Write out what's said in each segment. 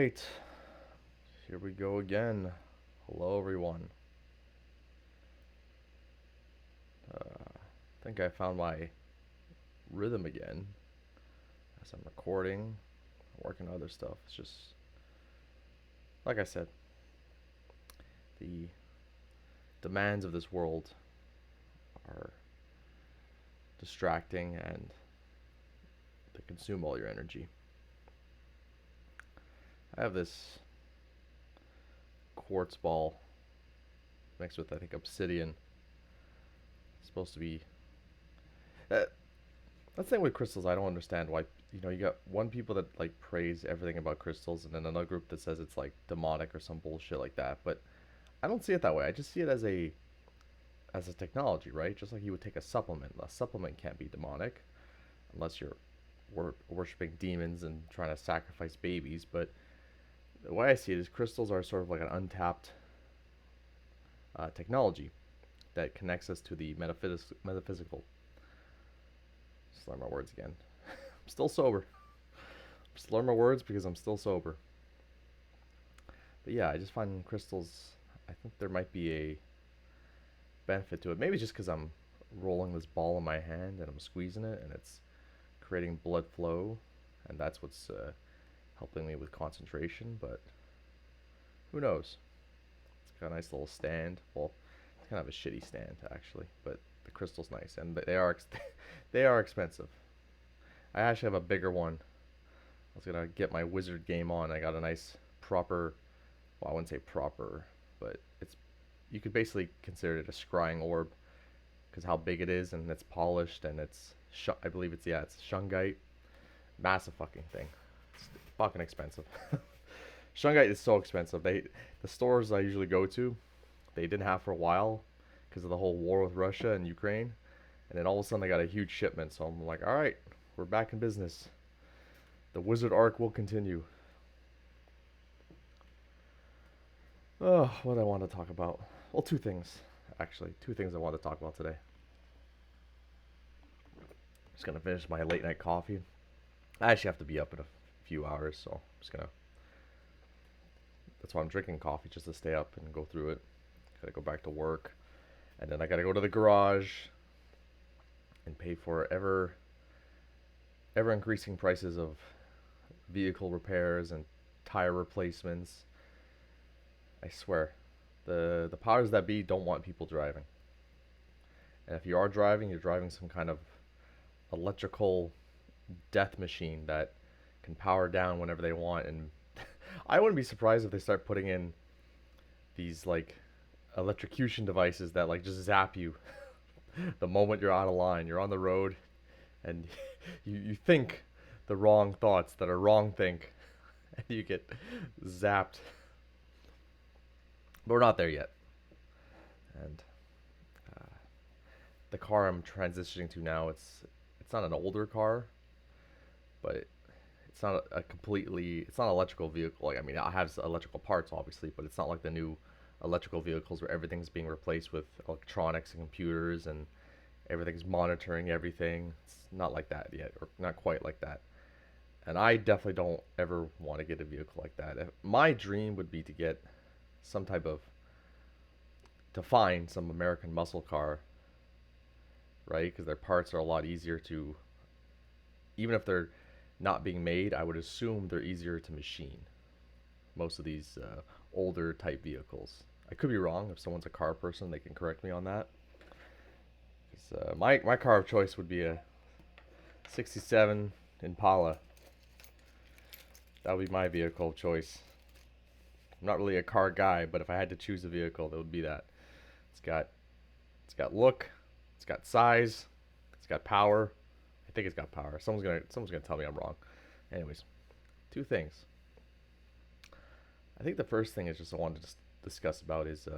right, here we go again. Hello, everyone. I think I found my rhythm again as I'm recording, working on other stuff. It's just, like I said, the demands of this world are distracting and they consume all your energy. I have this quartz ball mixed with, I think, obsidian. It's supposed to be. Uh, That's the thing with crystals. I don't understand why. You got one people that like praise everything about crystals, and then another group that says it's like demonic or some bullshit like that. But I don't see it that way. I just see it as a technology, right? Just like you would take a supplement. A supplement can't be demonic unless you're worshiping demons and trying to sacrifice babies. But the way I see it is crystals are sort of like an untapped technology that connects us to the metaphysical. Slur my words again. I'm still sober. Slur my words because I'm still sober. But yeah, I just find crystals. I think there might be a benefit to it. Maybe just because I'm rolling this ball in my hand and I'm squeezing it and it's creating blood flow, and that's what's helping me with concentration. But who knows? It's got a nice little stand. Well, it's kind of a shitty stand actually, but the crystal's nice, and they are expensive. I actually have a bigger one. I was gonna get my wizard game on. I got a nice proper. Well, I wouldn't say proper, but it's you could basically consider it a scrying orb because how big it is and it's polished and I believe it's shungite. Massive fucking thing. It's fucking expensive. Shungite is so expensive. The stores I usually go to, they didn't have for a while because of the whole war with Russia and Ukraine, and then all of a sudden they got a huge shipment. So I'm like, all right, we're back in business. The wizard arc will continue. Oh, what I want to talk about. Well, two things, actually. Two things I want to talk about today. Just gonna finish my late night coffee. I actually have to be up in a few hours, so I'm just gonna. That's why I'm drinking coffee, just to stay up and go through it. Gotta go back to work, and then I gotta go to the garage and pay for ever increasing prices of vehicle repairs and tire replacements. I swear, the powers that be don't want people driving. And if you are driving, you're driving some kind of electrical death machine that can power down whenever they want. And I wouldn't be surprised if they start putting in these like electrocution devices that like just zap you the moment you're out of line. You're on the road, and you think the wrong thoughts that are wrong think, and you get zapped. But we're not there yet. And the car I'm transitioning to now, it's not an older car, but it's not a completely it's not an electrical vehicle. Like I mean, it has electrical parts obviously, but it's not like the new electrical vehicles where everything's being replaced with electronics and computers and everything's monitoring everything. It's not like that yet, or not quite like that. And I definitely don't ever want to get a vehicle like that. My dream would be to get some type of to find some American muscle car, right? Because their parts are a lot easier to, even if they're not being made, I would assume they're easier to machine. Most of these older type vehicles. I could be wrong. If someone's a car person, they can correct me on that. 'Cause, my car of choice would be a '67 Impala. That would be my vehicle of choice. I'm not really a car guy, but if I had to choose a vehicle, that would be that. It's got it's got look, it's got size, it's got power. I think it's got power. Someone's gonna tell me I'm wrong. Anyways, two things. I think the first thing is just I wanted to discuss about is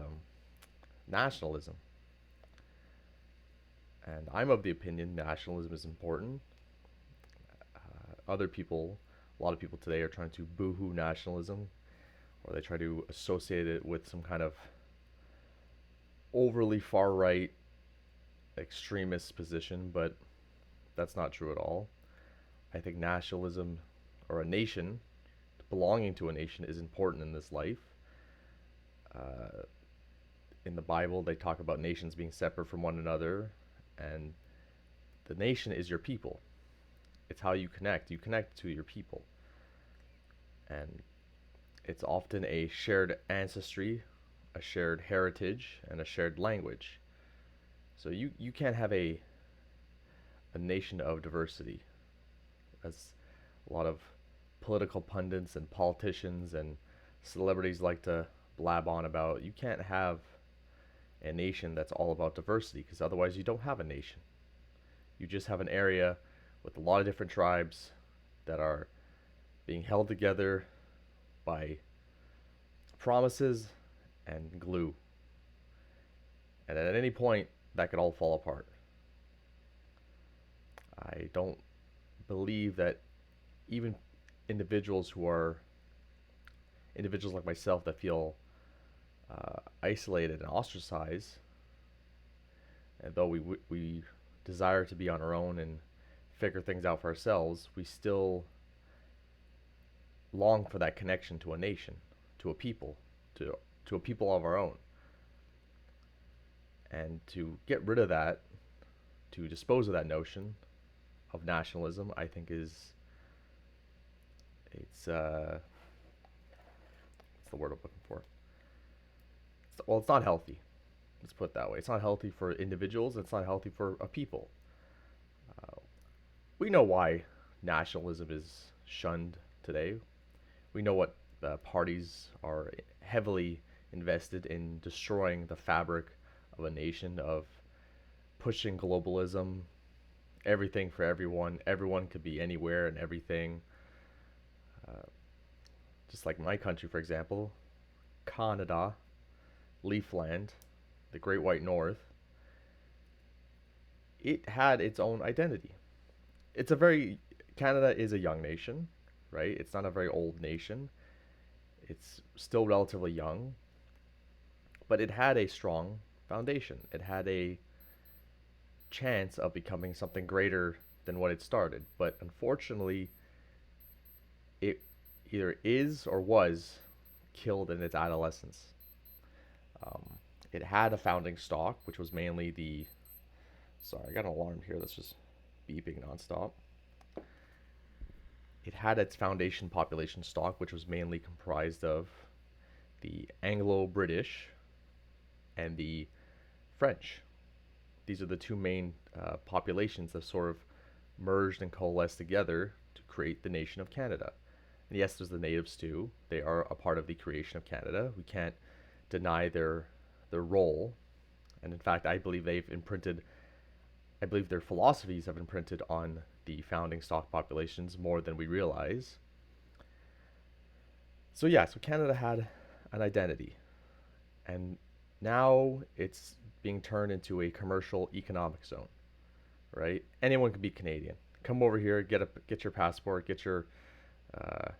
nationalism. And I'm of the opinion nationalism is important. Other people, a lot of people today are trying to boohoo nationalism, or they try to associate it with some kind of overly far right extremist position, but that's not true at all. I think nationalism, or a nation, belonging to a nation is important in this life. Uh, in the Bible, they talk about nations being separate from one another, and the nation is your people. It's how you connect. You connect to your people, and it's often a shared ancestry, a shared heritage, and a shared language. So you can't have a nation of diversity, as a lot of political pundits and politicians and celebrities like to blab on about. You can't have a nation that's all about diversity, because otherwise you don't have a nation. You just have an area with a lot of different tribes that are being held together by promises and glue. And at any point, that could all fall apart. I don't believe that even individuals who are individuals like myself that feel isolated and ostracized, and though we desire to be on our own and figure things out for ourselves, we still long for that connection to a nation, to a people, to a people of our own. And to get rid of that, to dispose of that notion of nationalism, I think is what's the word I'm looking for? Well, it's not healthy. Let's put it that way. It's not healthy for individuals. It's not healthy for a people. Uh, we know why nationalism is shunned today. We know what parties are heavily invested in destroying the fabric of a nation, of pushing globalism, everything for everyone. Everyone could be anywhere and everything. Uh, just like my country, for example, Canada, Leafland, the Great White North, it had its own identity. It's a very Canada is a young nation, right? It's not a very old nation. It's still relatively young, but it had a strong foundation. It had a chance of becoming something greater than what it started. But unfortunately, it either is or was killed in its adolescence. Um, it had a founding stock, which was mainly the. Sorry, I got an alarm here that's just beeping nonstop. It had its foundation population stock, which was mainly comprised of the Anglo British and the French. These are the two main populations that sort of merged and coalesced together to create the nation of Canada. And yes, there's the natives too. They are a part of the creation of Canada. We can't deny their role. And in fact, I believe their philosophies have imprinted on the founding stock populations more than we realize. So yeah, so Canada had an identity, and now it's being turned into a commercial economic zone, right? Anyone can be Canadian. Come over here, get your passport, get uh,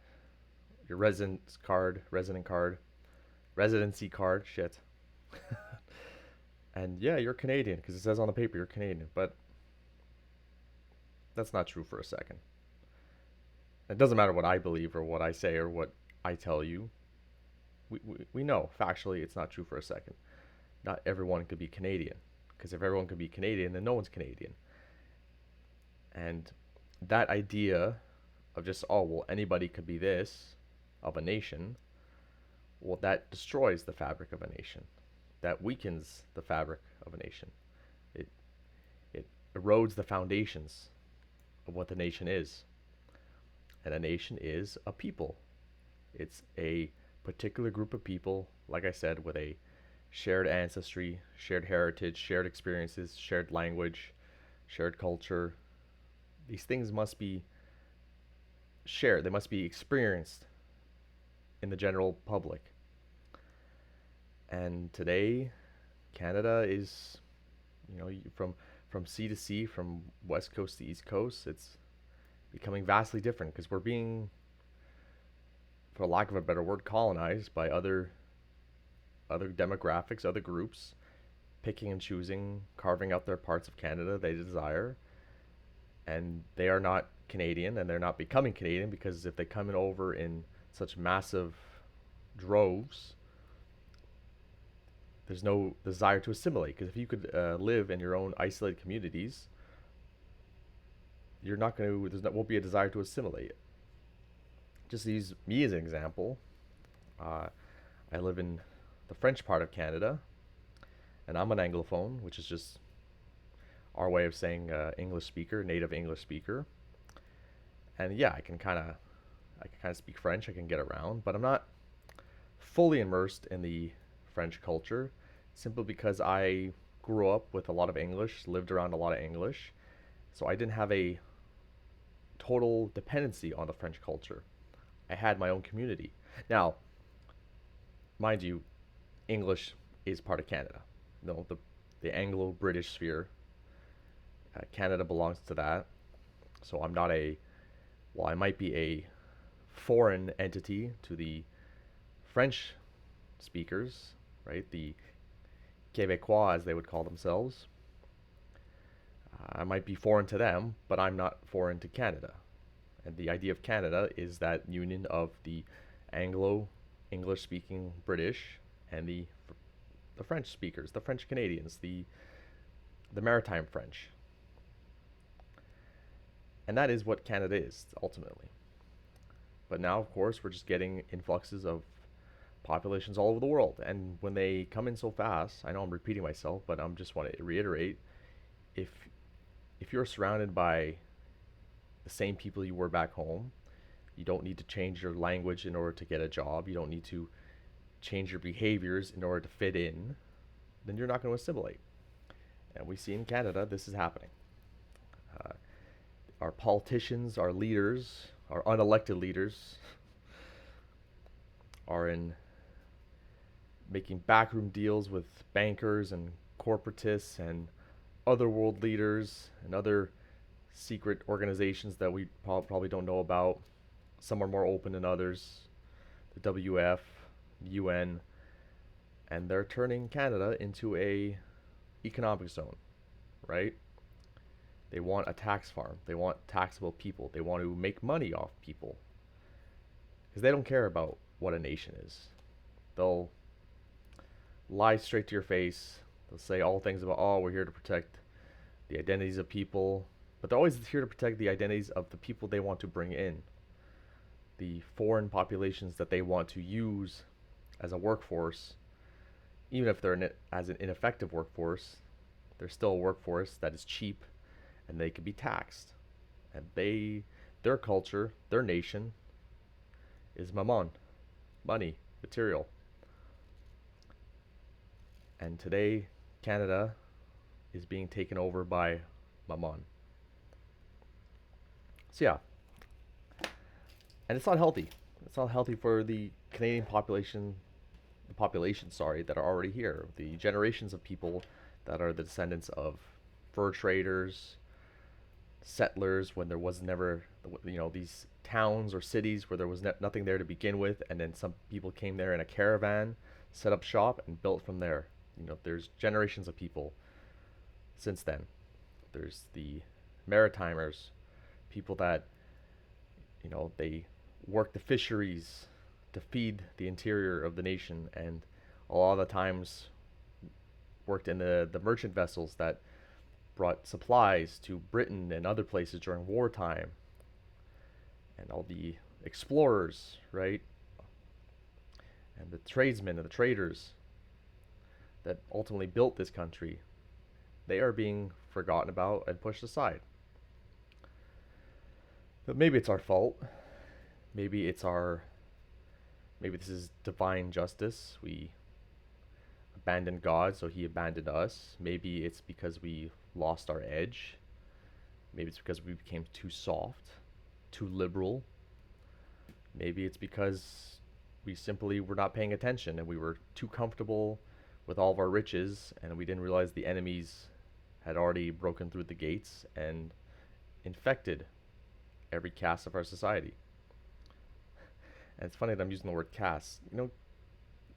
your resident card, residency card. Shit. And yeah, you're Canadian because it says on the paper you're Canadian, but that's not true for a second. It doesn't matter what I believe or what I say or what I tell you. We know factually it's not true for a second. Not everyone could be Canadian, because if everyone could be Canadian, then no one's Canadian. And that idea of just, oh, well, anybody could be this of a nation, well, that destroys the fabric of a nation. That weakens the fabric of a nation. It it erodes the foundations of what the nation is. And a nation is a people. It's a particular group of people, like I said, with a shared ancestry, shared heritage, shared experiences, shared language, shared culture. These things must be shared, they must be experienced in the general public. And today, Canada is, from sea to sea, from west coast to east coast, it's becoming vastly different because we're being, for lack of a better word, colonized by other demographics, other groups, picking and choosing, carving out their parts of Canada they desire, and they are not Canadian, and they're not becoming Canadian because if they come in over in such massive droves, there's no desire to assimilate. Because if you could live in your own isolated communities, you're not going to. Won't be a desire to assimilate. Just to use me as an example, uh, I live in the French part of Canada, and I'm an Anglophone, which is just our way of saying English speaker, native English speaker. And yeah, I can kind of speak French. I can get around, but I'm not fully immersed in the French culture, simply because I grew up with a lot of English, lived around a lot of English, so I didn't have a total dependency on the French culture. I had my own community. Now, mind you, English is part of Canada. No, the Anglo-British sphere. Canada belongs to that. So I'm not a, well, I might be a foreign entity to the French speakers, right? The Québécois, as they would call themselves. I might be foreign to them, but I'm not foreign to Canada. And the idea of Canada is that union of the Anglo English speaking British and the French speakers, the French Canadians, the maritime French. And that is what Canada is ultimately. But now, of course, we're just getting influxes of populations all over the world. And when they come in so fast, I know I'm repeating myself, but I'm just want to reiterate, if if you're surrounded by the same people you were back home, you don't need to change your language in order to get a job. You don't need to change your behaviors in order to fit in. Then you're not going to assimilate. And we see in Canada this is happening. Uh, our politicians, our leaders, our unelected leaders are in making backroom deals with bankers and corporatists and other world leaders and other secret organizations that we probably don't know about. Some are more open than others. The WF, UN, and they're turning Canada into a economic zone, right? They want a tax farm. They want taxable people. They want to make money off people because they don't care about what a nation is. They'll lie straight to your face. They'll say all things about, oh, we're here to protect the identities of people, but they're always here to protect the identities of the people they want to bring in, the foreign populations that they want to use as a workforce. Even if they're as an ineffective workforce, they're still a workforce that is cheap and they can be taxed. And their culture, their nation is mammon, money, material. And today, Canada is being taken over by mammon. So yeah, and it's not healthy. It's not healthy for the Canadian population, sorry, that are already here. The generations of people that are the descendants of fur traders, settlers, when there was never, these towns or cities where there was nothing there to begin with, and then some people came there in a caravan, set up shop, and built from there. There's generations of people since then. There's the maritimers, people that, they work the fisheries to feed the interior of the nation, and a lot of the times worked in the merchant vessels that brought supplies to Britain and other places during wartime, and all the explorers, right? And the tradesmen and the traders that ultimately built this country, they are being forgotten about and pushed aside. But maybe it's our fault. Maybe it's our maybe this is divine justice. We abandoned God, so he abandoned us. Maybe it's because we lost our edge. Maybe it's because we became too soft, too liberal. Maybe it's because we simply were not paying attention and we were too comfortable with all of our riches, and we didn't realize the enemies had already broken through the gates and infected every caste of our society. And it's funny that I'm using the word caste.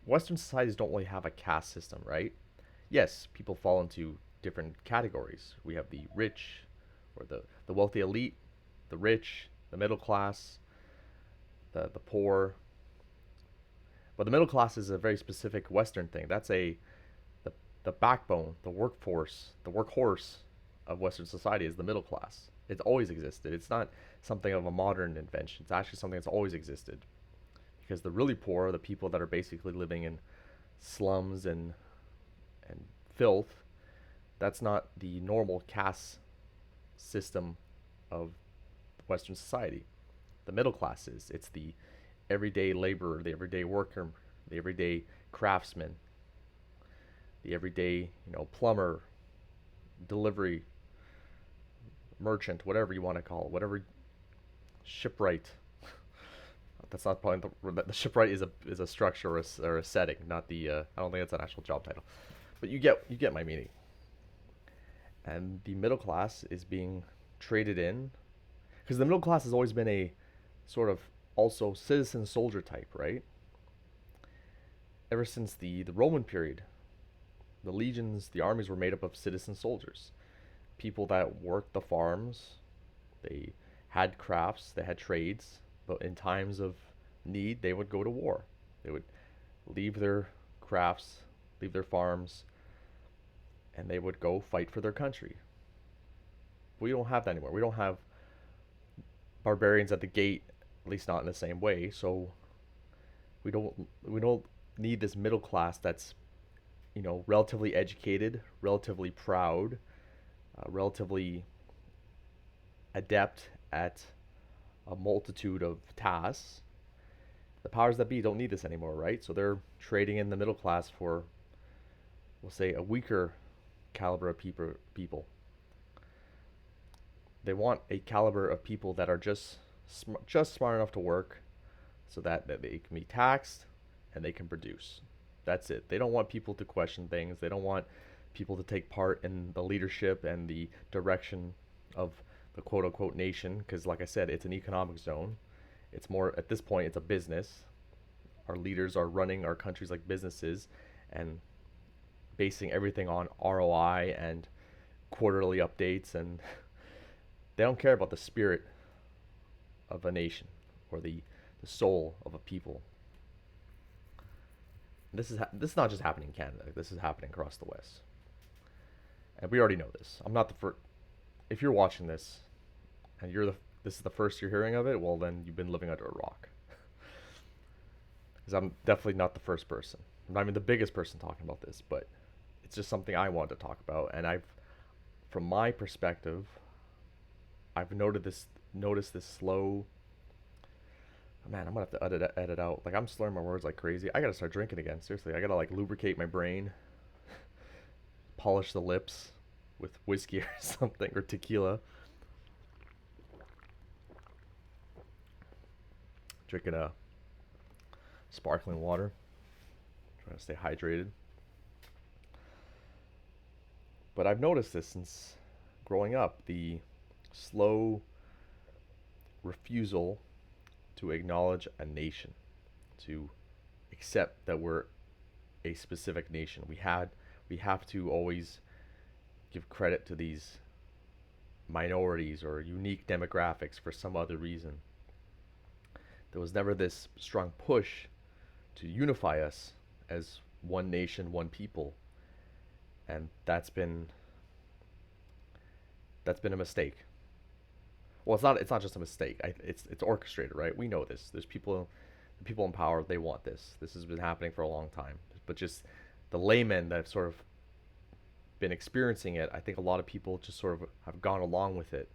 Western societies don't really have a caste system, right? Yes, people fall into different categories. We have the rich, or the wealthy elite, the rich, the middle class, the poor, But the middle class is a very specific Western thing. That's the, the backbone, the workforce, the workhorse of Western society is the middle class. It's always existed. It's not something of a modern invention. It's actually something that's always existed. Because the really poor are the people that are basically living in slums and filth. That's not the normal caste system of Western society. The middle class is. It's the everyday laborer, the everyday worker, the everyday craftsman, the everyday, plumber, delivery merchant, whatever you want to call it, whatever shipwright. That's not probably the shipwright is a structure or a setting, not the. I don't think that's an actual job title, but you get my meaning. And the middle class is being traded in because the middle class has always been a sort of also citizen soldier type, right? Ever since the Roman period, the legions, the armies were made up of citizen soldiers, people that worked the farms, they had crafts, they had trades, but in times of need, they would go to war. They would leave their crafts, leave their farms, and they would go fight for their country. We don't have that anymore. We don't have barbarians at the gate, at least not in the same way. So we don't need this middle class that's relatively educated, relatively proud, relatively adept at a multitude of tasks. The powers that be don't need this anymore, right? So they're trading in the middle class for, we'll say, a weaker caliber of people. They want a caliber of people that are just smart enough to work, so that they can be taxed and they can produce. That's it. They don't want people to question things. They don't want people to take part in the leadership and the direction of the quote unquote nation, because like I said, it's an economic zone. It's more, at this point, it's a business. Our leaders are running our countries like businesses and basing everything on ROI and quarterly updates, and they don't care about the spirit of a nation or the soul of a people. This is not just happening in Canada. This is happening across the West, and we already know this. I'm not the first. If you're watching this, and this is the first you're hearing of it, well then you've been living under a rock. Because I'm definitely not the first person. I'm not even the biggest person talking about this, but it's just something I wanted to talk about, and from my perspective, I've noticed this slow. Man, I'm gonna have to edit out. Like, I'm slurring my words like crazy. I gotta start drinking again. Seriously, I gotta like lubricate my brain, polish the lips with whiskey or something, or tequila. Drinking a sparkling water. Trying to stay hydrated. But I've noticed this since growing up, the slow refusal to acknowledge a nation, to accept that we're a specific nation. We have to always give credit to these minorities or unique demographics for some other reason. There was never this strong push to unify us as one nation, one people, and that's been a mistake. Well, it's not just a mistake. It's orchestrated, right? We know this. There's people in power. They want this. This has been happening for a long time. But just the laymen that have sort of been experiencing it, I think a lot of people just sort of have gone along with it.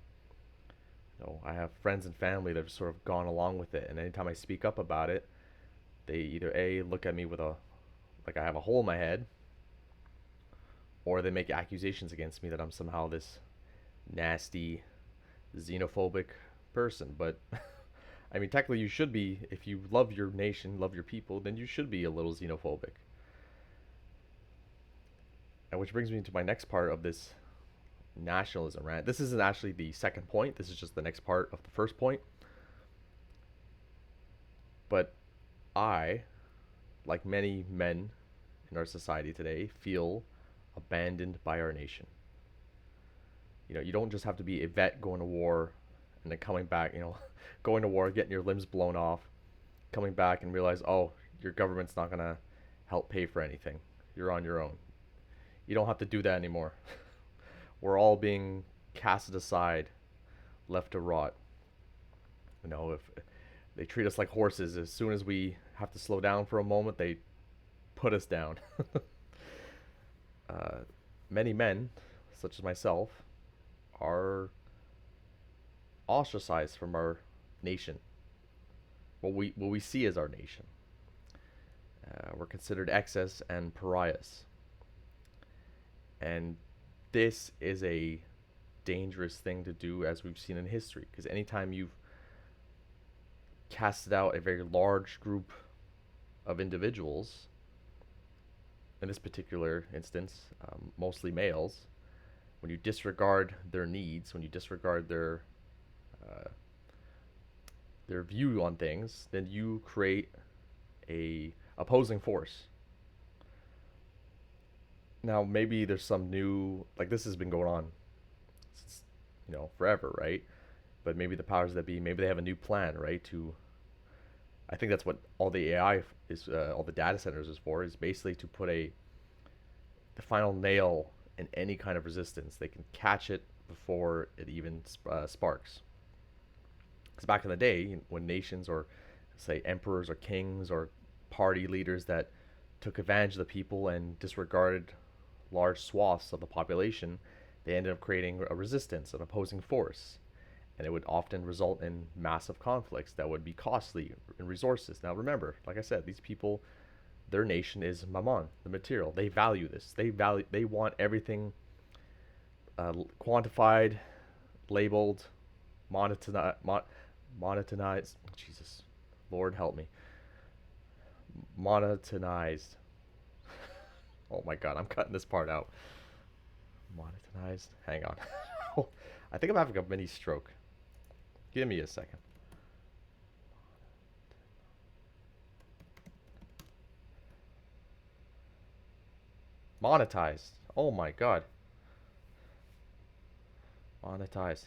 I have friends and family that have sort of gone along with it, and anytime I speak up about it, they either look at me with a like I have a hole in my head, or they make accusations against me that I'm somehow this nasty, xenophobic person. But I mean, technically, you should be. If you love your nation, love your people, then you should be a little xenophobic. And which brings me to my next part of this nationalism rant. This isn't actually the second point. This is just the next part of the first point. But I, like many men in our society today, feel abandoned by our nation. You don't just have to be a vet going to war and then coming back, going to war, getting your limbs blown off, coming back and realize, oh, Your government's not gonna help pay for anything. You're on your own. You don't have to do that anymore. We're all being casted aside, left to rot. If they treat us like horses, as soon as we have to slow down for a moment, they put us down. uh, Many men, such as myself, are ostracized from our nation. What we see as our nation. We're considered excess and pariahs, and this is a dangerous thing to do, as we've seen in history. Because anytime you've casted out a very large group of individuals, in this particular instance, mostly males, when you disregard their needs, when you disregard uh, their view on things, then you create a opposing force. Now, maybe there's some new, like, this has been going on since, forever, right? But maybe the powers that be, maybe they have a new plan, right? I think that's what all the AI is, all the data centers is for, is basically to put the final nail in any kind of resistance. They can catch it before it even sparks. Because back in the day, when nations, or say emperors or kings or party leaders that took advantage of the people and disregarded large swaths of the population, they ended up creating a resistance, an opposing force. And it would often result in massive conflicts that would be costly in resources. Now remember, like I said, these people, their nation is mammon, the material. They value this. They want everything quantified, labeled, monetanized. Jesus, Lord help me. Monetanized. Oh my God, I'm cutting this part out. Monetanized. Hang on. I think I'm having a mini stroke. Give me a second. Monetized. Oh my God. Monetized.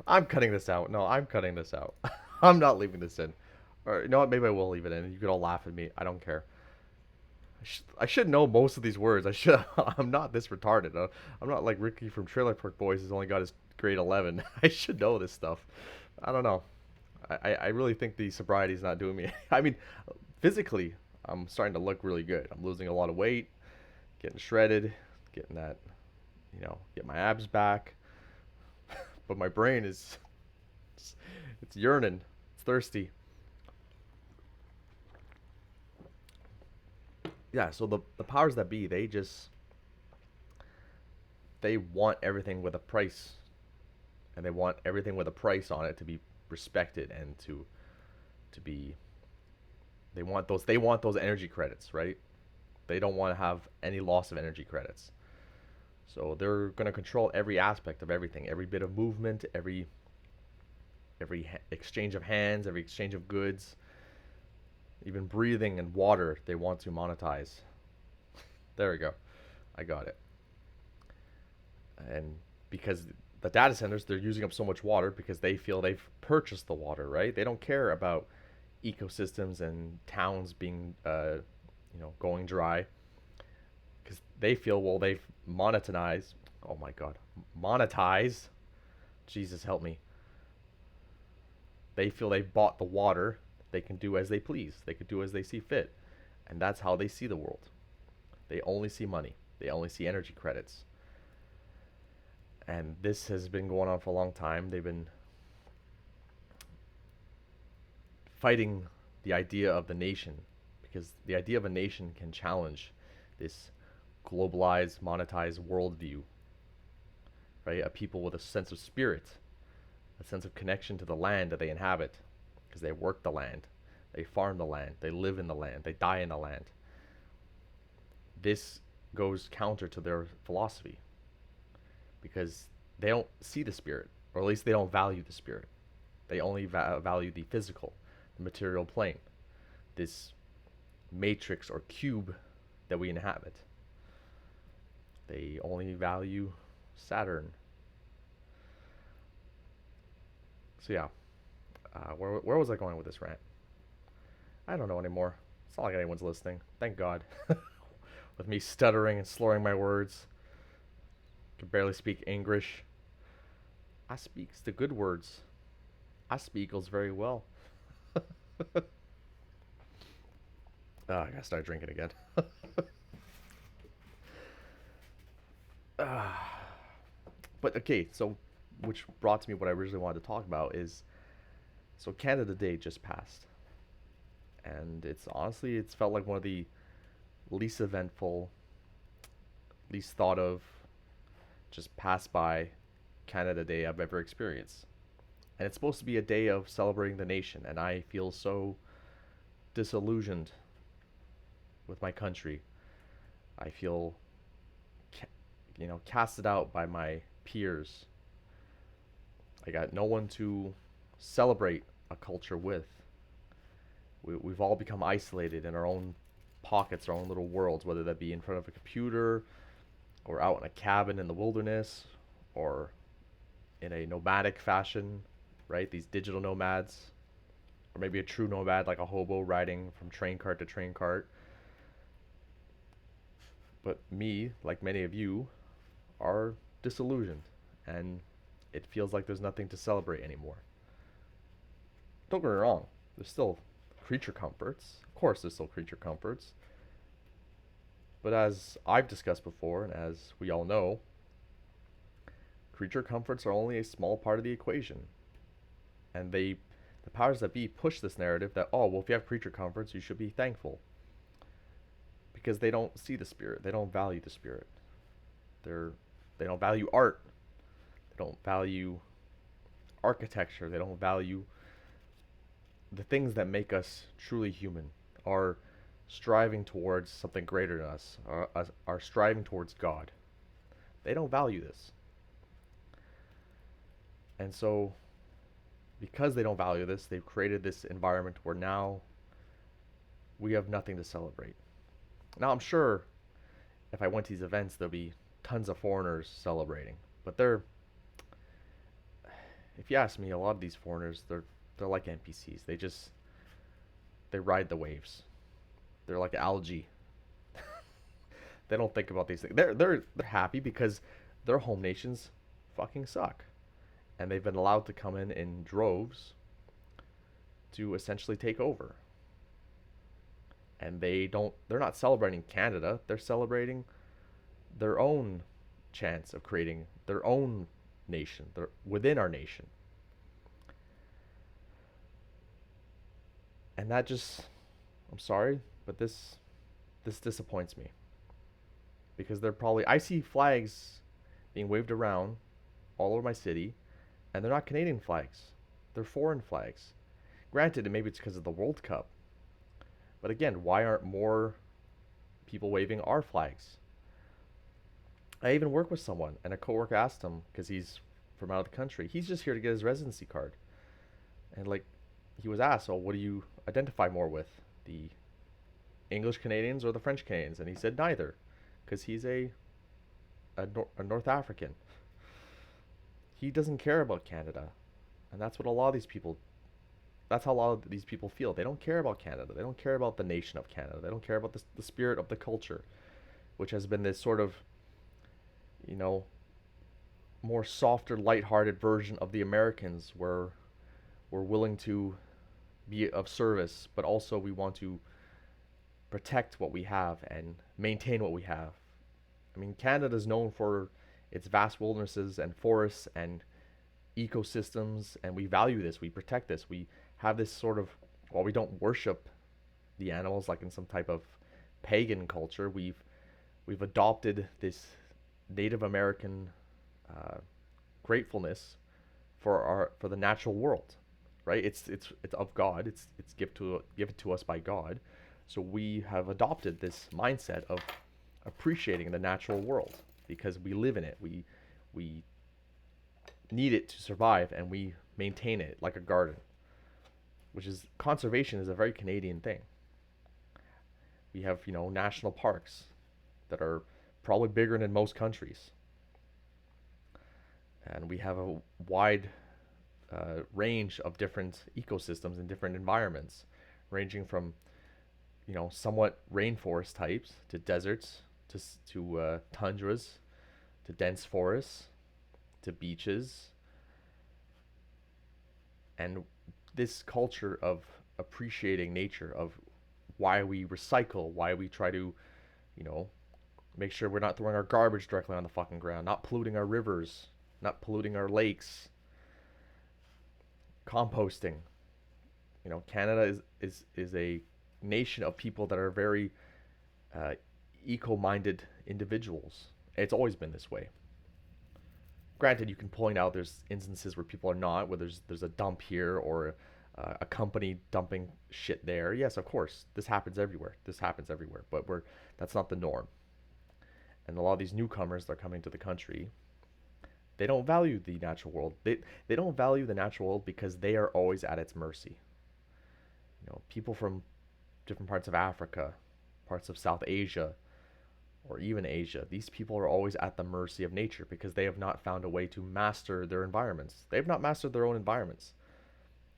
I'm cutting this out. No, I'm cutting this out. I'm not leaving this in. Or you know what? Maybe I will leave it in. You could all laugh at me. I don't care. I should know most of these words. I should. I'm not this retarded. I'm not like Ricky from Trailer Park Boys, who's only got his grade 11. I should know this stuff. I don't know. I really think the sobriety is not doing me. I mean, physically, I'm starting to look really good. I'm losing a lot of weight, getting shredded, getting that, get my abs back. But my brain is, it's yearning, it's thirsty. Yeah, so the powers that be, they want everything with a price, and they want everything with a price on it to be respected and to be. They want those energy credits, right? They don't want to have any loss of energy credits. So they're going to control every aspect of everything, every bit of movement, every exchange of hands, every exchange of goods, even breathing and water. They want to monetize. There we go. I got it. And because the data centers, they're using up so much water because they feel they've purchased the water, right? They don't care about ecosystems and towns being, going dry, because they feel, well, they've monetized. Oh my God, monetize. Jesus help me. They feel they've bought the water. They can do as they please. They can do as they see fit, and that's how they see the world. They only see money. They only see energy credits. And this has been going on for a long time. They've been fighting the idea of the nation, because the idea of a nation can challenge this globalized, monetized worldview, right? A people with a sense of spirit, a sense of connection to the land that they inhabit, because they work the land, they farm the land, they live in the land, they die in the land. This goes counter to their philosophy, because they don't see the spirit, or at least they don't value the spirit. They only value the physical, the material plane, this matrix or cube that we inhabit. They only value Saturn. So yeah, where was I going with this rant? I don't know anymore. It's not like anyone's listening. Thank God. With me stuttering and slurring my words, can barely speak English. I speaks the good words. I speakles very well. I gotta start drinking again. But okay, so which brought to me what I originally wanted to talk about is so Canada Day just passed, and it's felt like one of the least eventful, least thought of, just pass by Canada Day I've ever experienced. And it's supposed to be a day of celebrating the nation, and I feel so disillusioned with my country. I feel, casted out by my peers. I got no one to celebrate a culture with. We've all become isolated in our own pockets, our own little worlds, whether that be in front of a computer or out in a cabin in the wilderness or in a nomadic fashion, right? These digital nomads, or maybe a true nomad like a hobo riding from train cart to train cart. But me, like many of you, are disillusioned, and it feels like there's nothing to celebrate anymore. Don't get me wrong, there's still creature comforts. Of course, there's still creature comforts. But as I've discussed before, and as we all know, creature comforts are only a small part of the equation. And the powers that be push this narrative that, oh, well, if you have creature comforts, you should be thankful. Because they don't see the spirit. They don't value the spirit. They're, they don't value art. They don't value architecture. They don't value the things that make us truly human, are striving towards something greater than us, are striving towards God. They don't value this. And so, because they don't value this, they've created this environment where now we have nothing to celebrate. Now, I'm sure if I went to these events, there'll be tons of foreigners celebrating. But if you ask me, a lot of these foreigners, they're like NPCs. They ride the waves. They're like algae. They don't think about these things. They're happy because their home nations fucking suck, and they've been allowed to come in droves to essentially take over. And they're not celebrating Canada. They're celebrating their own chance of creating their own nation. They're within our nation. And that just, I'm sorry, but this disappoints me because I see flags being waved around all over my city, and they're not Canadian flags. They're foreign flags. Granted, maybe it's because of the World Cup. But again, why aren't more people waving our flags? I even work with someone, and a coworker asked him, because he's from out of the country, he's just here to get his residency card. And like, he was asked, "So what do you identify more with, the English Canadians or the French Canadians?" And he said neither, because he's a North African. He doesn't care about Canada, and that's how a lot of these people feel. They don't care about Canada. They don't care about the nation of Canada. They don't care about the spirit of the culture, which has been this sort of, you know, more softer, light-hearted version of the Americans, where we're willing to be of service, but also we want to protect what we have and maintain what we have. I mean, Canada is known for its vast wildernesses and forests and ecosystems, and we value this. We protect this. We have this sort of, while we don't worship the animals like in some type of pagan culture, we've adopted this Native American uh, gratefulness for the natural world, right? It's of God. It's given to us by God. So we have adopted this mindset of appreciating the natural world because we live in it. We need it to survive, and we maintain it like a garden, which is conservation is a very Canadian thing. We have, national parks that are probably bigger than most countries, and we have a wide range of different ecosystems and different environments, ranging from somewhat rainforest types to deserts to tundras to dense forests to beaches, and this culture of appreciating nature, of why we recycle, why we try to, you know, make sure we're not throwing our garbage directly on the fucking ground, not polluting our rivers, not polluting our lakes, composting. Canada is a nation of people that are very uh, eco-minded individuals. It's always been this way. Granted, you can point out there's instances where people are not, where there's a dump here or a company dumping shit there. Yes, of course, this happens everywhere. This happens everywhere, but that's not the norm. And a lot of these newcomers that are coming to the country, they don't value the natural world. They don't value the natural world because they are always at its mercy. People from different parts of Africa, parts of South Asia, or even Asia, these people are always at the mercy of nature because they have not found a way to master their environments. They have not mastered their own environments.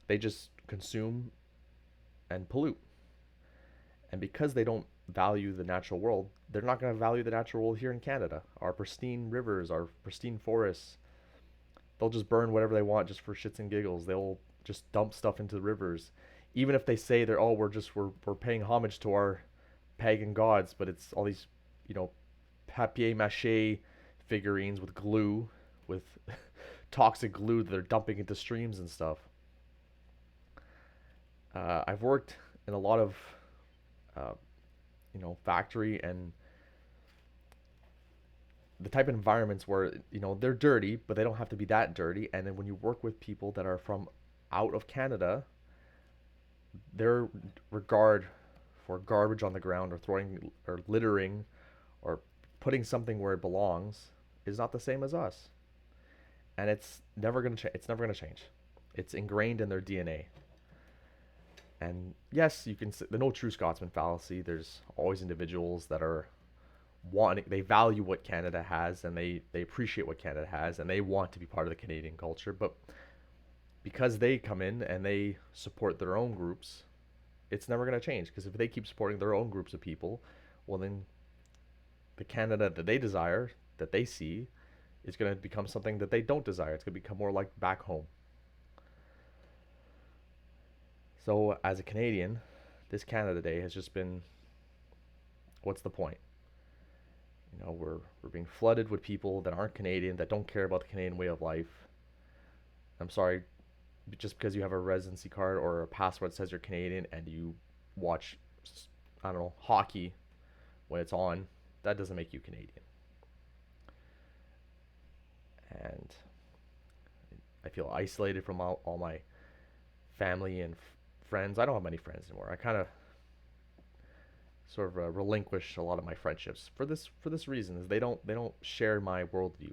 They just consume and pollute. And because they don't value the natural world, they're not going to value the natural world here in Canada. Our pristine rivers, our pristine forests, they'll just burn whatever they want just for shits and giggles. They'll just dump stuff into the rivers. Even if they say they're, we're paying homage to our pagan gods, but it's all these, you know, papier mache figurines with glue, with toxic glue that they're dumping into streams and stuff. I've worked in a lot of, uh, factory and the type of environments where they're dirty, but they don't have to be that dirty. And then when you work with people that are from out of Canada, their regard for garbage on the ground or throwing or littering or putting something where it belongs is not the same as us. And it's never going to change. It's never going to change. It's ingrained in their DNA. And yes, you can the no true Scotsman fallacy. There's always individuals that are wanting, they value what Canada has and they appreciate what Canada has and they want to be part of the Canadian culture, but because they come in and they support their own groups, it's never going to change, because if they keep supporting their own groups of people, well then the Canada that they desire, that they see, is going to become something that they don't desire. It's going to become more like back home. So as a Canadian, this Canada Day has just been, what's the point? We're being flooded with people that aren't Canadian, that don't care about the Canadian way of life. I'm sorry, just because you have a residency card or a passport that says you're Canadian and you watch, I don't know, hockey when it's on, that doesn't make you Canadian. And I feel isolated from all my family and friends. I don't have many friends anymore. I kind of sort of relinquish a lot of my friendships for this reason, is they don't share my worldview.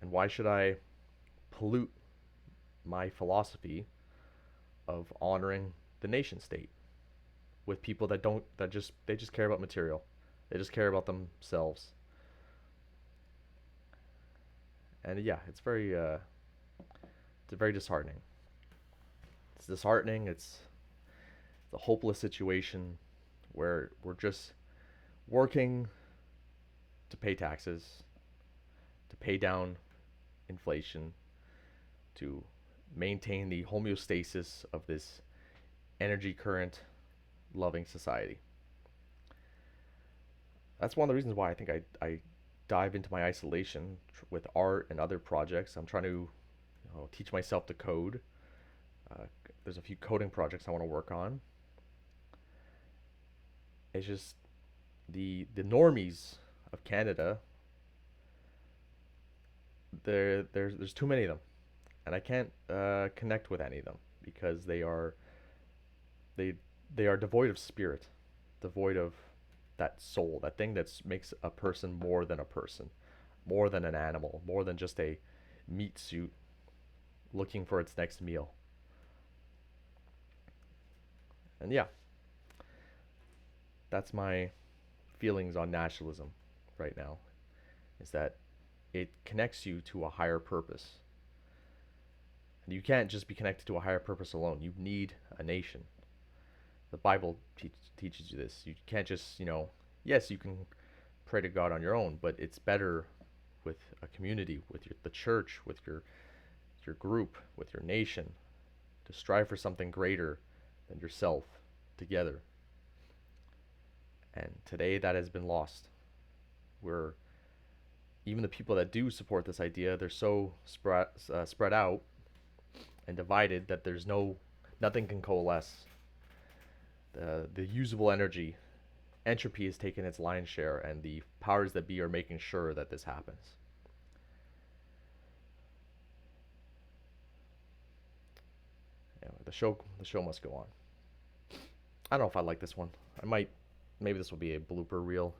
And why should I pollute my philosophy of honoring the nation state with people that just care about material. They just care about themselves. And yeah, it's very disheartening. It's disheartening. It's a hopeless situation where we're just working to pay taxes, to pay down inflation, to maintain the homeostasis of this energy current loving society. That's one of the reasons why I think I dive into my isolation with art and other projects. I'm trying to teach myself to code. Uh, there's a few coding projects I want to work on. It's just the normies of Canada. There's too many of them, and I can't connect with any of them because they they are devoid of spirit, devoid of that soul, that thing that makes a person, more than an animal, more than just a meat suit looking for its next meal. And yeah, that's my feelings on nationalism right now, is that it connects you to a higher purpose. And you can't just be connected to a higher purpose alone. You need a nation. The Bible teaches you this. You can't just, yes, you can pray to God on your own, but it's better with a community, with the church, with your group, with your nation, to strive for something greater than yourself together. And today that has been lost. Where even the people that do support this idea, they're so spread out and divided that nothing can coalesce. The usable energy, entropy has taken its lion's share, and the powers that be are making sure that this happens. Anyway, the show must go on. I don't know if I like this one. I might, maybe this will be a blooper reel.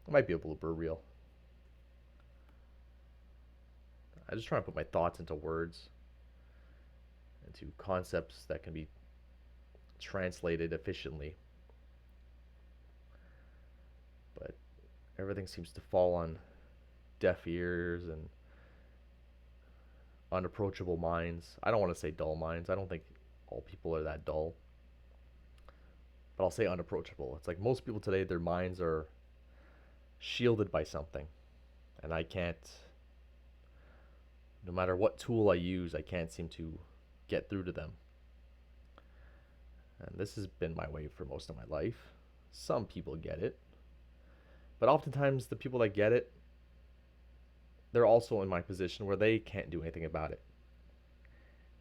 It might be a blooper reel. I just try to put my thoughts into words, into concepts that can be translated efficiently. But everything seems to fall on deaf ears and unapproachable minds. I don't want to say dull minds. I don't think all people are that dull. But I'll say unapproachable. It's like most people today, their minds are shielded by something. And I can't, no matter what tool I use, I can't seem to get through to them. And this has been my way for most of my life. Some people get it. But oftentimes, the people that get it, they're also in my position where they can't do anything about it.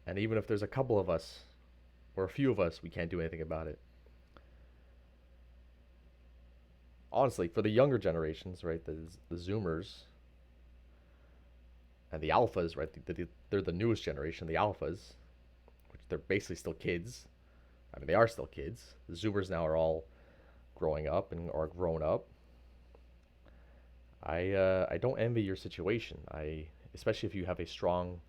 And even if there's a couple of us, or a few of us, we can't do anything about it. Honestly, for the younger generations, right, the Zoomers and the Alphas, right, they're the newest generation, the Alphas, which they're basically still kids. I mean, they are still kids. The Zoomers now are all growing up and are grown up. I don't envy your situation. Especially if you have a strong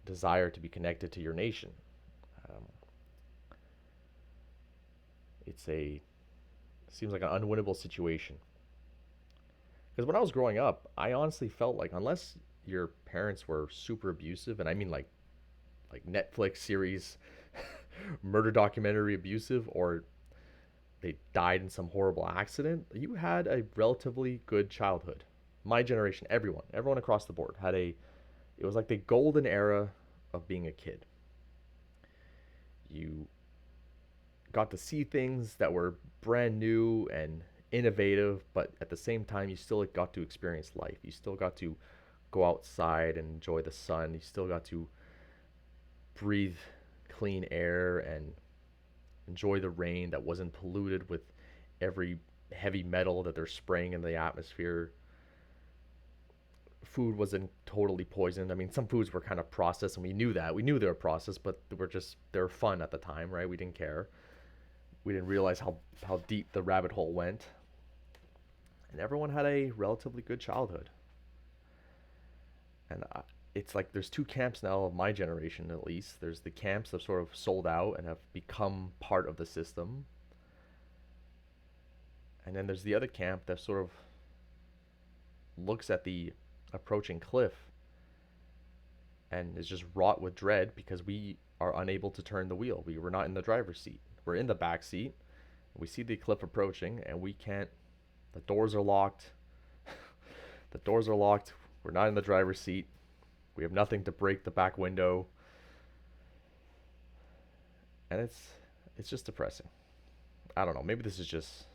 desire to be connected to your nation. Um, it seems like an unwinnable situation. Because when I was growing up, I honestly felt like unless your parents were super abusive, and I mean like Netflix series murder documentary abusive, or they died in some horrible accident, you had a relatively good childhood. My generation, everyone across the board it was like the golden era of being a kid. You got to see things that were brand new and innovative, but at the same time, you still got to experience life. You still got to go outside and enjoy the sun. You still got to breathe clean air and enjoy the rain that wasn't polluted with every heavy metal that they're spraying in the atmosphere. Food wasn't totally poisoned. I mean, some foods were kind of processed, and we knew that. We knew they were processed, but they were fun at the time, right? We didn't care. We didn't realize how deep the rabbit hole went. And everyone had a relatively good childhood. And it's like there's two camps now of my generation, at least. There's the camps that sort of sold out and have become part of the system. And then there's the other camp that sort of looks at the approaching cliff and is just wrought with dread because we are unable to turn the wheel. We're not in the driver's seat. We're in the back seat. We see the cliff approaching and we can't. The doors are locked. The doors are locked. We're not in the driver's seat. We have nothing to break the back window. And it's just depressing. I don't know. Maybe this is just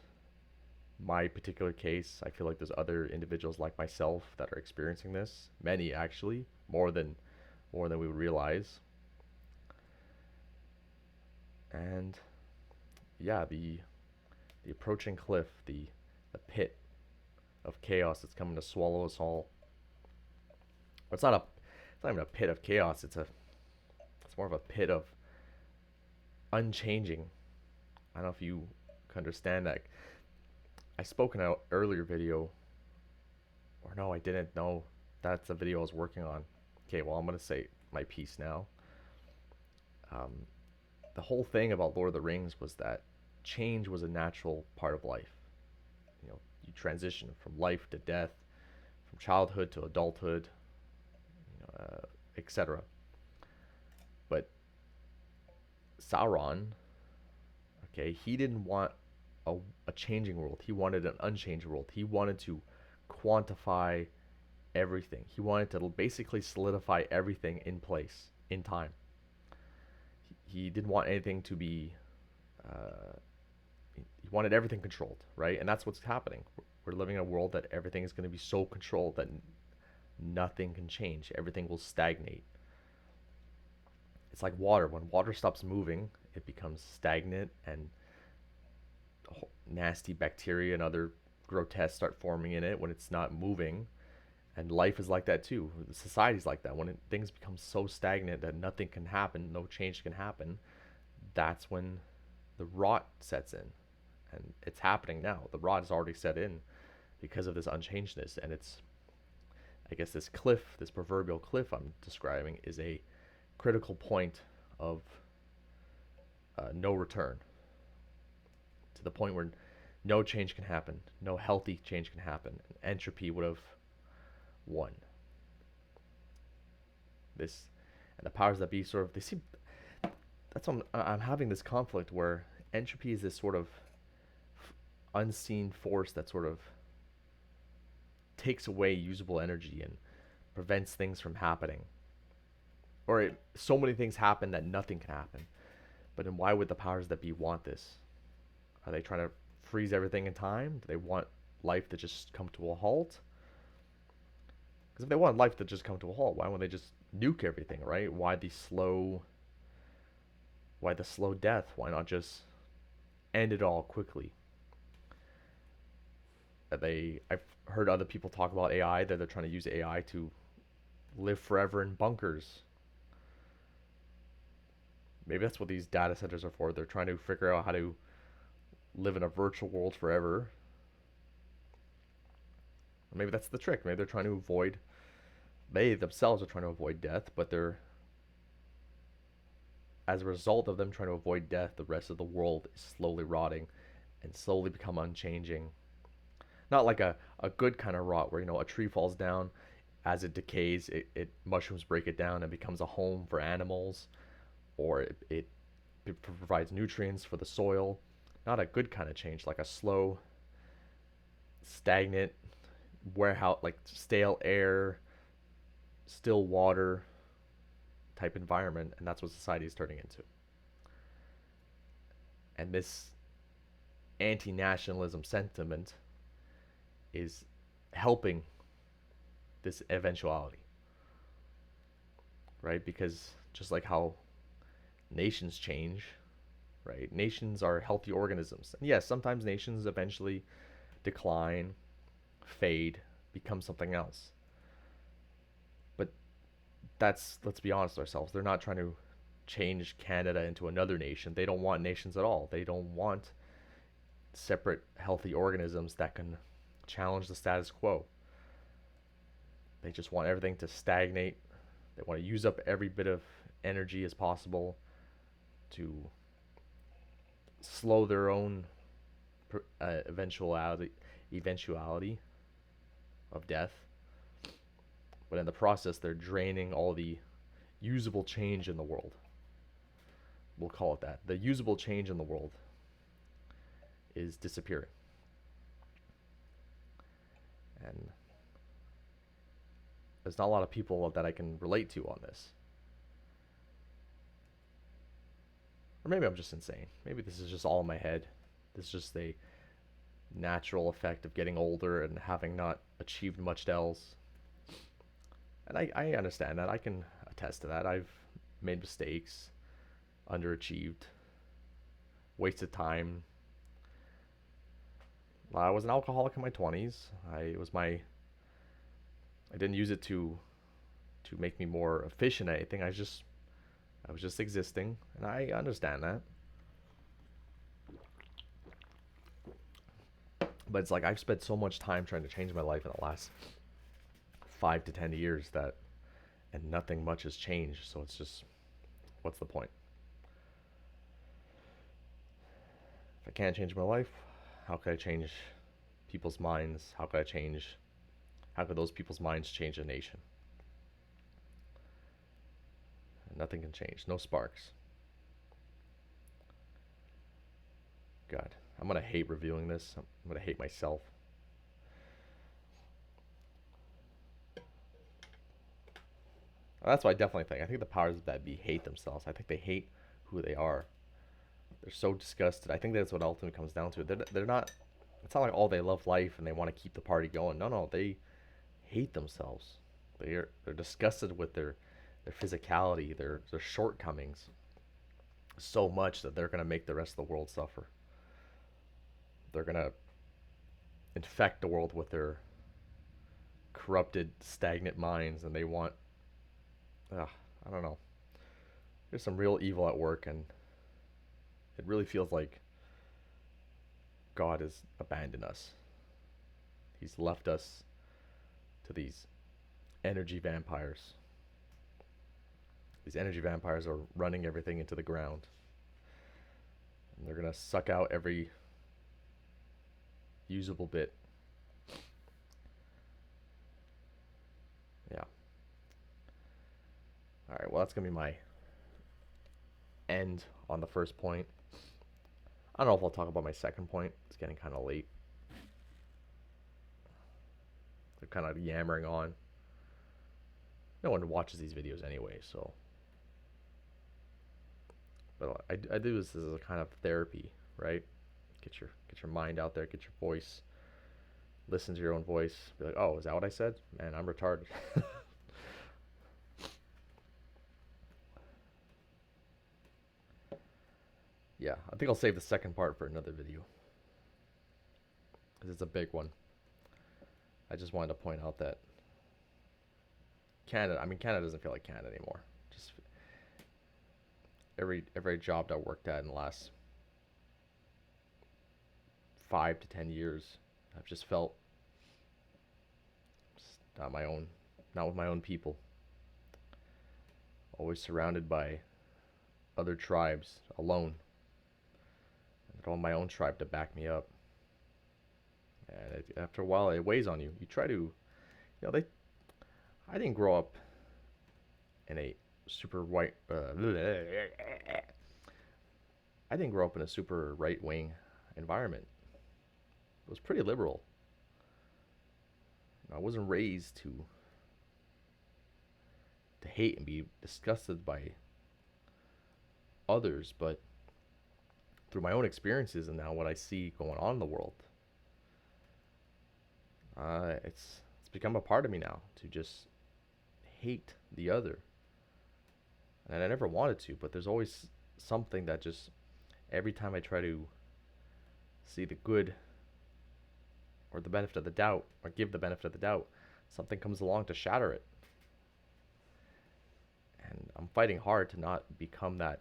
my particular case. I feel like there's other individuals like myself that are experiencing this. Many actually, more than we would realize. And yeah, the approaching cliff, the pit of chaos that's coming to swallow us all. It's not even a pit of chaos. It's more of a pit of unchanging. I don't know if you can understand that. I spoke in an earlier video, or no, I didn't. No, that's the video I was working on. Okay, well, I'm gonna say my piece now. Um, the whole thing about Lord of the Rings was that change was a natural part of life. You transition from life to death, from childhood to adulthood, etc. But Sauron, okay, he didn't want a, a changing world. He wanted an unchanged world. He wanted to quantify everything. He wanted to basically solidify everything in place, in time. He didn't want anything to be, uh, he wanted everything controlled, right? And that's what's happening. We're living in a world that everything is going to be so controlled that nothing can change. Everything will stagnate. It's like water. When water stops moving, it becomes stagnant, and nasty bacteria and other grotesque start forming in it when it's not moving. And life is like that too. Society's like that. When things become so stagnant that nothing can happen, no change can happen, that's when the rot sets in. And it's happening now. The rot has already set in because of this unchangedness. And it's, I guess, this cliff, this proverbial cliff I'm describing, is a critical point of no return, to the point where no change can happen, no healthy change can happen. And entropy would have won. This, and the powers that be sort of, they seem, that's what I'm having this conflict where entropy is this sort of unseen force that sort of takes away usable energy and prevents things from happening. Or so many things happen that nothing can happen. But then why would the powers that be want this? Are they trying to freeze everything in time? Do they want life to just come to a halt? Because if they want life to just come to a halt, why wouldn't they just nuke everything, right? Why the slow death? Why not just end it all quickly? I've heard other people talk about AI, that they're trying to use AI to live forever in bunkers. Maybe that's what these data centers are for. They're trying to figure out how to live in a virtual world forever. Maybe that's the trick. Maybe they're trying to avoid, they themselves are trying to avoid death, but they're, as a result of them trying to avoid death, the rest of the world is slowly rotting and slowly become unchanging. Not like a good kind of rot where, a tree falls down, as it decays, it mushrooms break it down and becomes a home for animals, or it provides nutrients for the soil. Not a good kind of change, like a slow, stagnant warehouse, like stale air, still water type environment, and that's what society is turning into. And this anti-nationalism sentiment is helping this eventuality, right? Because just like how nations change, right? Nations are healthy organisms. And yes, sometimes nations eventually decline, fade, become something else. But that's, let's be honest with ourselves, they're not trying to change Canada into another nation. They don't want nations at all. They don't want separate healthy organisms that can challenge the status quo. They just want everything to stagnate. They want to use up every bit of energy as possible to slow their own eventuality of death. But in the process, they're draining all the usable change in the world. We'll call it that. The usable change in the world is disappearing. And there's not a lot of people that I can relate to on this. Or maybe I'm just insane. Maybe this is just all in my head. This is just a natural effect of getting older and having not achieved much else. And I understand that. I can attest to that. I've made mistakes, underachieved, wasted time. I was an alcoholic in my 20s. I didn't use it to make me more efficient at anything. I was just existing, and I understand that. But it's like I've spent so much time trying to change my life in the last 5 to 10 years and nothing much has changed. So it's just, what's the point? If I can't change my life, how could I change people's minds? How could those people's minds change a nation? And nothing can change. No sparks. God, I'm gonna hate reviewing this. I'm gonna hate myself. That's what I definitely think. I think the powers that be hate themselves. I think they hate who they are. They're so disgusted. I think that's what ultimately comes down to. They're not. It's not like all they love life and they want to keep the party going. No, no, they hate themselves. They're disgusted with their physicality, their shortcomings, so much that they're gonna make the rest of the world suffer. They're gonna infect the world with their corrupted, stagnant minds, and they want. I don't know. There's some real evil at work, and it really feels like God has abandoned us. He's left us to these energy vampires. These energy vampires are running everything into the ground. And they're going to suck out every usable bit. Yeah. Alright, well, that's going to be my end on the first point. I don't know if I'll talk about my second point. It's getting kind of late. They're kind of yammering on. No one watches these videos anyway, so. But I do this as a kind of therapy, right? Get your mind out there, get your voice, listen to your own voice. Be like, oh, is that what I said? Man, I'm retarded. Yeah, I think I'll save the second part for another video because it's a big one. I just wanted to point out that Canada doesn't feel like Canada anymore. Just every job that I worked at in the last 5 to 10 years, I've just felt just not with my own people. Always surrounded by other tribes, alone. I don't want my own tribe to back me up. And after a while, it weighs on you. You try to, I didn't grow up in a super white. I didn't grow up in a super right wing environment. It was pretty liberal. I wasn't raised to hate and be disgusted by others, but through my own experiences and now what I see going on in the world, it's become a part of me now to just hate the other. And I never wanted to, but there's always something that just every time I try to see the good or the benefit of the doubt or give the benefit of the doubt, something comes along to shatter it. And I'm fighting hard to not become that,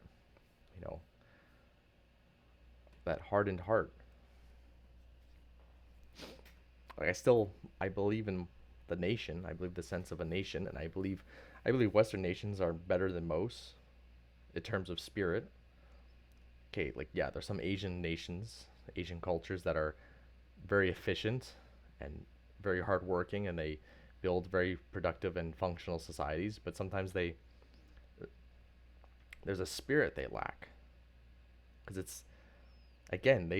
that hardened heart. Like I believe in the nation. I believe the sense of a nation, and I believe Western nations are better than most in terms of spirit. Okay, like yeah, there's some Asian nations, Asian cultures that are very efficient and very hardworking, and they build very productive and functional societies. But sometimes there's a spirit they lack, because it's again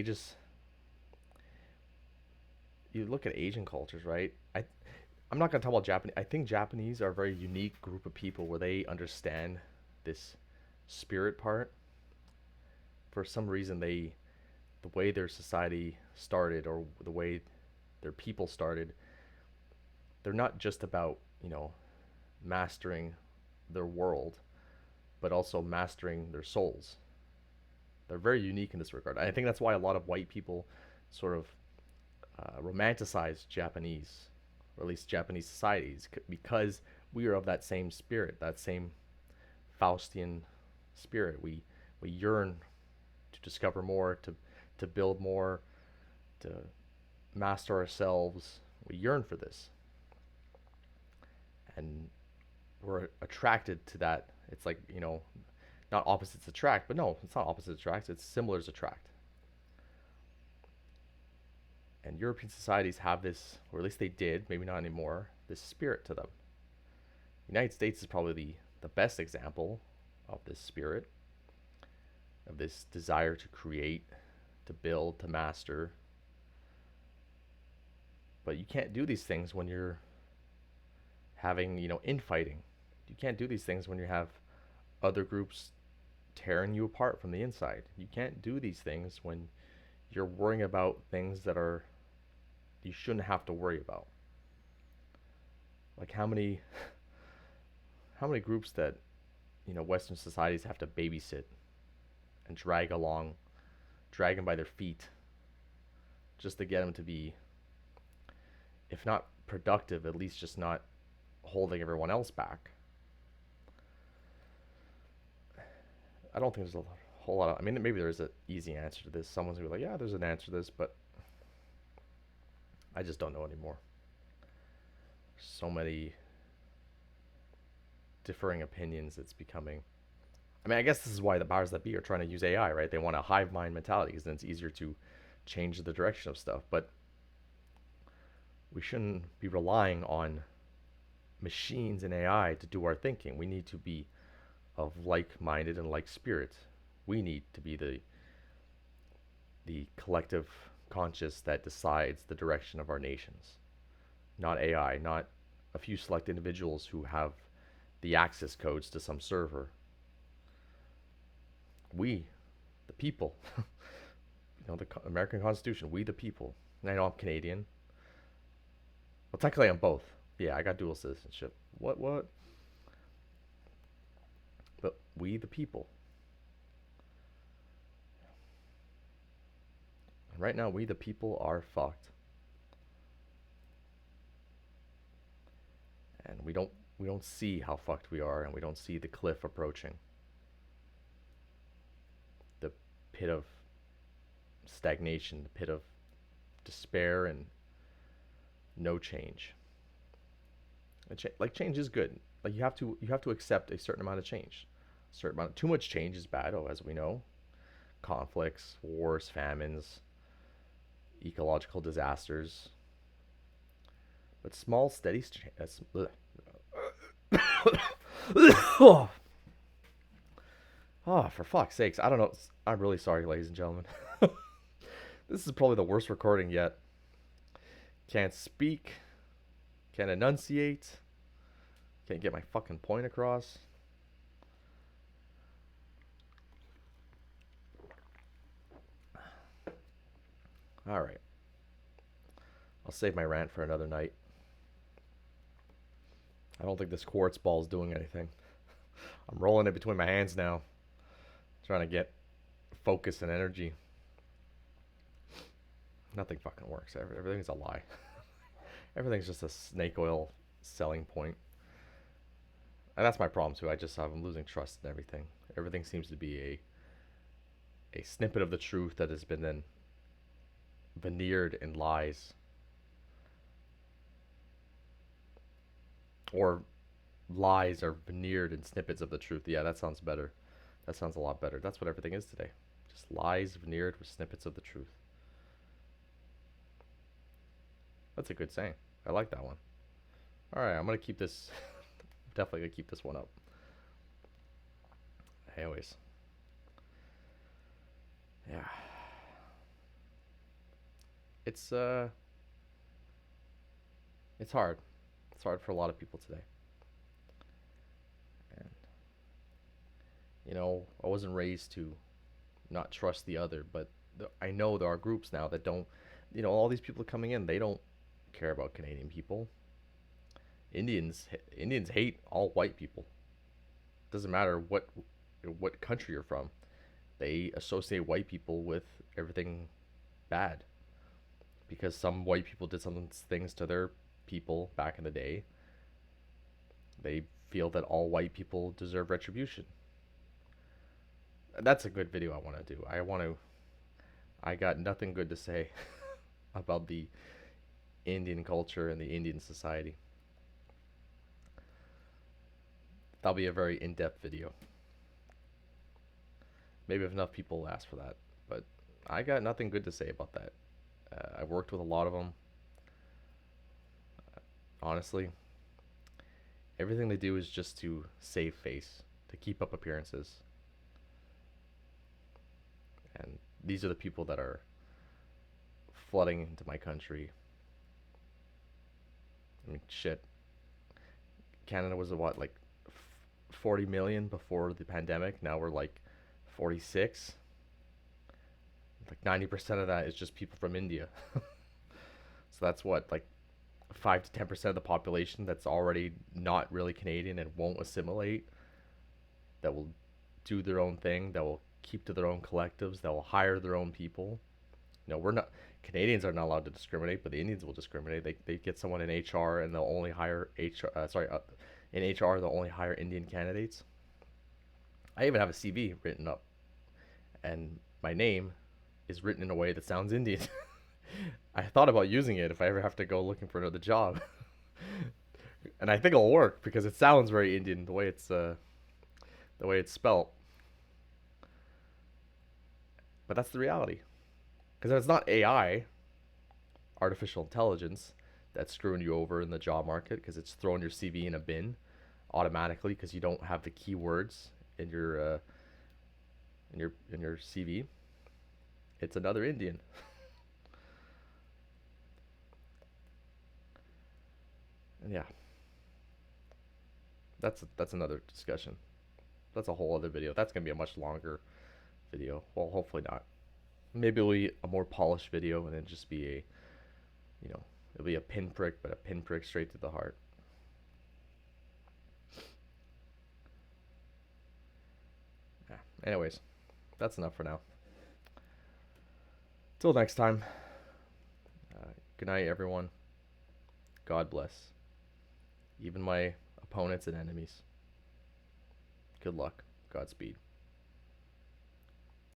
you look at Asian cultures, right? I'm not gonna talk about Japanese. I think Japanese are a very unique group of people where they understand this spirit part. For some reason, the way their society started or the way their people started, they're not just about mastering their world, but also mastering their souls. They're very unique in this regard. I think that's why a lot of white people sort of romanticize Japanese, or at least Japanese societies, because we are of that same spirit, that same Faustian spirit. We yearn to discover more, to build more, to master ourselves. We yearn for this, and we're attracted to that. It's like not opposites attract, but no, it's not opposites attract. It's similars attract. And European societies have this, or at least they did, maybe not anymore, this spirit to them. The United States is probably the best example of this spirit, of this desire to create, to build, to master. But you can't do these things when you're having, infighting. You can't do these things when you have other groups tearing you apart from the inside. You can't do these things when you're worrying about things that are you shouldn't have to worry about. Like how many groups that, Western societies have to babysit and drag them by their feet just to get them to be, if not productive, at least just not holding everyone else back. I don't think there's a whole lot of. I mean, maybe there's an easy answer to this. Someone's gonna be like, yeah, there's an answer to this, but I just don't know anymore. So many differing opinions. It's becoming. I mean, I guess this is why the powers that be are trying to use AI, right? They want a hive mind mentality because then it's easier to change the direction of stuff. But we shouldn't be relying on machines and AI to do our thinking. We need to be of like-minded and like spirit. We need to be the collective conscious that decides the direction of our nations, not AI, not a few select individuals who have the access codes to some server. We, the people, the American Constitution, we the people. And I know I'm Canadian. Well, technically I'm both. Yeah, I got dual citizenship. What? But we the people. And right now, we the people are fucked. And we don't see how fucked we are, and we don't see the cliff approaching. The pit of stagnation, the pit of despair, and no change. Like change is good. Like you have to accept a certain amount of change. Too much change is bad. Oh, as we know, conflicts, wars, famines, ecological disasters. But small, steady change. Oh, for fuck's sakes! I don't know. I'm really sorry, ladies and gentlemen. This is probably the worst recording yet. Can't speak. Can't enunciate. Can't get my fucking point across. All right. I'll save my rant for another night. I don't think this quartz ball is doing anything. I'm rolling it between my hands now, trying to get focus and energy. Nothing fucking works. Everything's a lie. Everything's just a snake oil selling point. And that's my problem too. I'm losing trust in everything. Everything seems to be a snippet of the truth that has been then veneered in lies. Or lies are veneered in snippets of the truth. Yeah, that sounds better. That sounds a lot better. That's what everything is today. Just lies veneered with snippets of the truth. That's a good saying. I like that one. All right, I'm gonna keep this. Definitely gonna keep this one up. Anyways, yeah, it's it's hard. It's hard for a lot of people today. And I wasn't raised to not trust the other, but I know there are groups now that don't. All these people coming in, they don't care about Canadian people. Indians hate all white people. Doesn't matter what country you're from. They associate white people with everything bad because some white people did some things to their people back in the day. They feel that all white people deserve retribution. That's a good video I want to do. I got nothing good to say about the Indian culture and the Indian society. That'll be a very in-depth video. Maybe if enough people ask for that. But I got nothing good to say about that. I've worked with a lot of them. Honestly, everything they do is just to save face, to keep up appearances. And these are the people that are flooding into my country. I mean, shit. Canada was what, like 40 million before the pandemic. Now we're like 46. Like 90% of that is just people from India. So that's what, like 5 to 10% of the population that's already not really Canadian and won't assimilate, that will do their own thing, that will keep to their own collectives, that will hire their own people. We're not, Canadians are not allowed to discriminate, but the Indians will discriminate. They get someone in HR and they'll only hire in HR they'll only hire Indian candidates. I even have a CV written up, and my name is written in a way that sounds Indian. I thought about using it if I ever have to go looking for another job, and I think it'll work because it sounds very Indian the way it's spelt. But that's the reality. Because it's not AI, artificial intelligence, that's screwing you over in the job market because it's throwing your CV in a bin automatically because you don't have the keywords in your CV. It's another Indian. And yeah, that's another discussion. That's a whole other video. That's gonna be a much longer video. Well, hopefully not. Maybe it'll be a more polished video and then just be a, you know, it'll be a pinprick, but a pinprick straight to the heart. Yeah. Anyways, that's enough for now. Till next time. Good night, everyone. God bless. Even my opponents and enemies. Good luck. Godspeed.